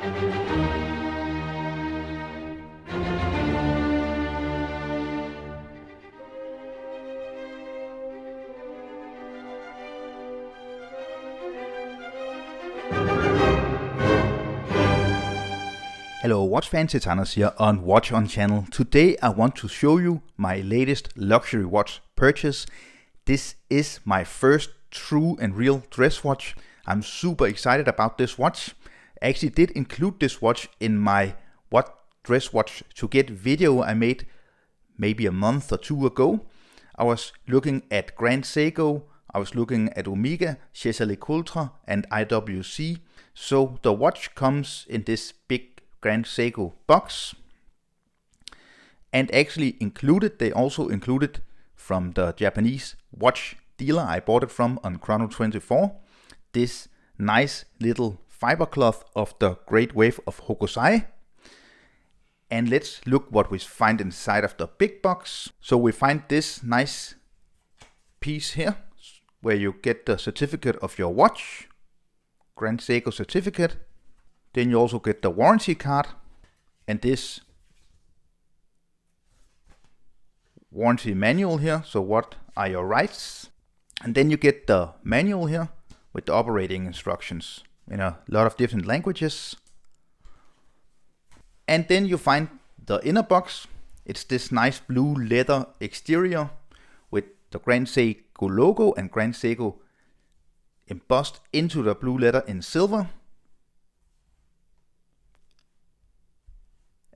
Hello watch fans, it's Anders here on Watch On channel. Today I want to show you my latest luxury watch purchase. This is my first true and real dress watch. I'm super excited about this watch. I actually did include this watch in my what dress watch to get video I made maybe a month or two ago. I was looking at Grand Seiko, I was looking at Omega, Ultra and IWC. So the watch comes in this big Grand Seiko box, and actually they also included from the Japanese watch dealer I bought it from on Chrono24, this nice little fiber cloth of the Great Wave of Hokusai. And let's look what we find inside of the big box. So we find this nice piece here where you get the certificate of your watch, Grand Seiko certificate. Then you also get the warranty card and this warranty manual here. So what are your rights? And then you get the manual here with the operating instructions in a lot of different languages. And then you find the inner box. It's this nice blue leather exterior with the Grand Seiko logo and Grand Seiko embossed into the blue leather in silver.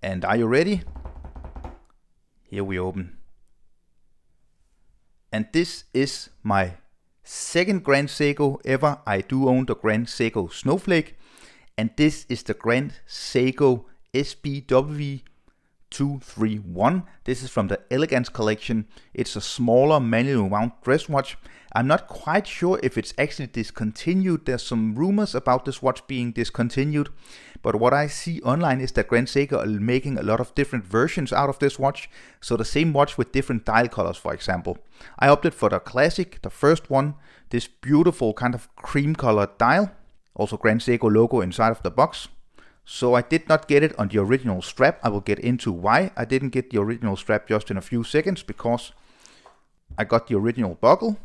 And are you ready? Here we open. And this is my second Grand Seiko ever. I do own the Grand Seiko Snowflake. And this is the Grand Seiko SBGW231. This is from the Elegance collection. It's a smaller manual wound dress watch. I'm not quite sure if it's actually discontinued. There's some rumors about this watch being discontinued. But what I see online is that Grand Seiko are making a lot of different versions out of this watch. So the same watch with different dial colors, for example. I opted for the classic, the first one. This beautiful kind of cream colored dial. Also Grand Seiko logo inside of the box. So I did not get it on the original strap. I will get into why I didn't get the original strap just in a few seconds, because I got the original buckle.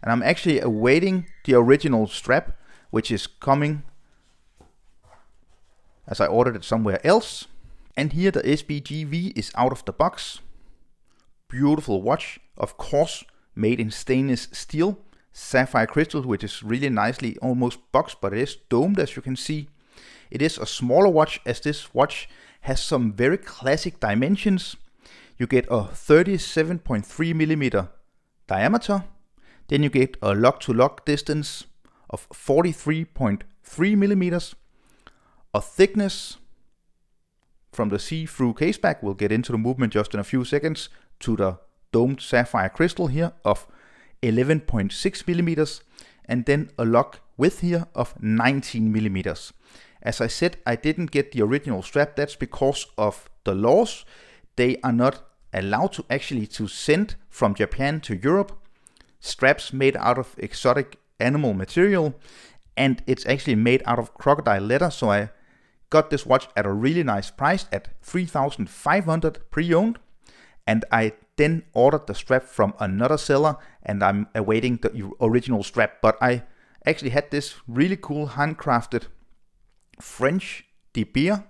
And I'm actually awaiting the original strap, which is coming as I ordered it somewhere else. And here the SBGV is out of the box. Beautiful watch, of course, made in stainless steel, sapphire crystal, which is really nicely almost boxed, but it is domed, as you can see. It is a smaller watch, as this watch has some very classic dimensions. You get a 37.3 millimeter diameter. Then you get a lock-to-lock distance of 43.3 millimeters. A thickness from the see-through case back, we'll get into the movement just in a few seconds, to the domed sapphire crystal here of 11.6 millimeters. And then a lock width here of 19 millimeters. As I said, I didn't get the original strap. That's because of the laws. They are not allowed to send from Japan to Europe straps made out of exotic animal material, and it's actually made out of crocodile leather. So I got this watch at a really nice price at 3,500 pre-owned, and I then ordered the strap from another seller, and I'm awaiting the original strap. But I actually had this really cool handcrafted French De Beer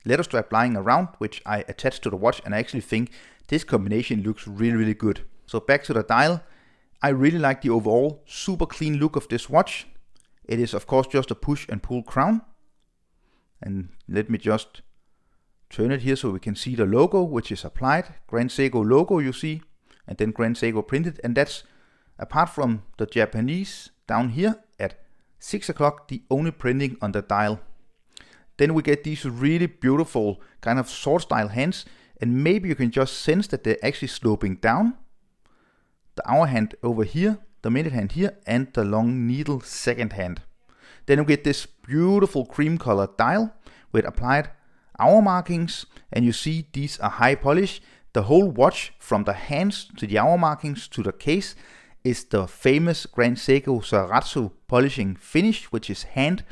leather strap lying around, which I attached to the watch, and I actually think this combination looks really good. So back to the dial. I really like the overall super clean look of this watch. It is of course just a push and pull crown. And let me just turn it here so we can see the logo, which is applied. Grand Seiko logo you see, and then Grand Seiko printed. And that's, apart from the Japanese down here at 6 o'clock, the only printing on the dial. Then we get these really beautiful kind of sword style hands, and maybe you can just sense that they're actually sloping down. The hour hand over here, the minute hand here, and the long needle second hand. Then we get this beautiful cream colored dial with applied hour markings, and you see these are high polish. The whole watch, from the hands to the hour markings to the case, is the famous Grand Seiko Zaratsu polishing finish, which is hand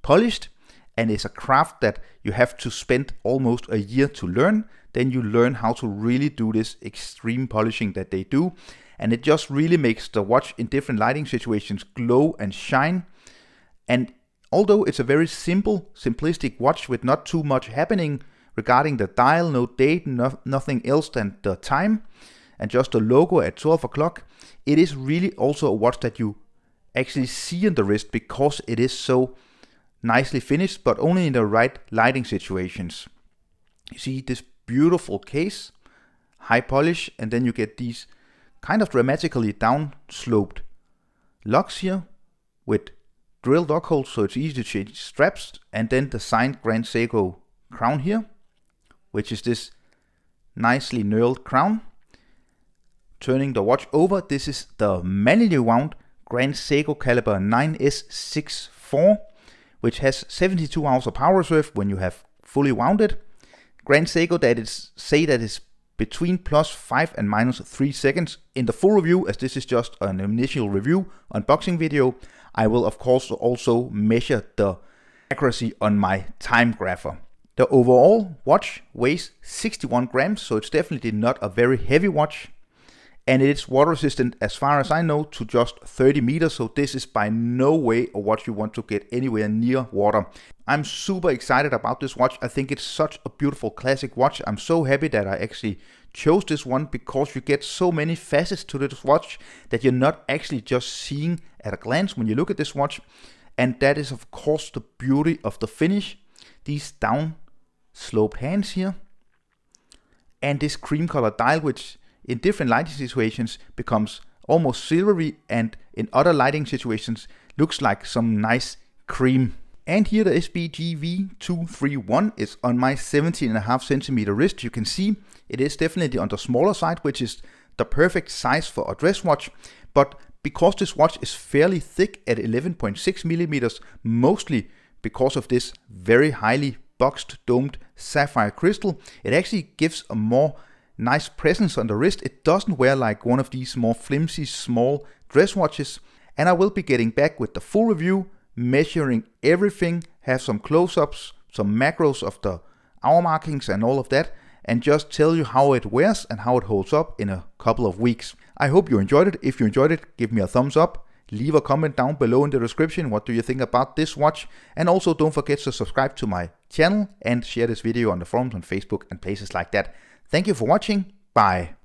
polished. and it's a craft that you have to spend almost a year to learn. Then you learn how to really do this extreme polishing that they do, and it just really makes the watch in different lighting situations glow and shine. And although it's a very simple, simplistic watch with not too much happening regarding the dial, no date, nothing else than the time, and just the logo at 12 o'clock, it is really also a watch that you actually see on the wrist because it is so nicely finished, but only in the right lighting situations. You see this beautiful case, high polish, and then you get these kind of dramatically down sloped locks here with drilled lock holes so it's easy to change straps, and then the signed Grand Seiko crown here, which is this nicely knurled crown. Turning the watch over, this is the manually wound Grand Seiko caliber 9S64, which has 72 hours of power reserve when you have fully wound it. Grand Seiko say that it's between +5 and -3 seconds. In the full review, as this is just an initial review unboxing video, I will of course also measure the accuracy on my time grapher. The overall watch weighs 61 grams, so it's definitely not a very heavy watch. And it is water resistant as far as I know to just 30 meters, so this is by no way a watch you want to get anywhere near water. I'm super excited about this watch. I think it's such a beautiful classic watch. I'm so happy that I actually chose this one because you get so many facets to this watch that you're not actually just seeing at a glance when you look at this watch. And that is of course the beauty of the finish. These down sloped hands here and this cream color dial, which in different lighting situations becomes almost silvery, and in other lighting situations looks like some nice cream. And here the SBGW231 is on my 17.5 centimeter wrist. You can see it is definitely on the smaller side, which is the perfect size for a dress watch. But because this watch is fairly thick at 11.6 millimeters, mostly because of this very highly boxed domed sapphire crystal, it actually gives a more nice presence on the wrist. It doesn't wear like one of these more flimsy small dress watches. And I will be getting back with the full review, measuring everything, have some close-ups, some macros of the hour markings and all of that, and just tell you how it wears and how it holds up in a couple of weeks. I hope you enjoyed it. If you enjoyed it, give me a thumbs up. Leave a comment down below in the description. What do you think about this watch? And also don't forget to subscribe to my channel and share this video on the forums on Facebook and places like that. Thank you for watching. Bye.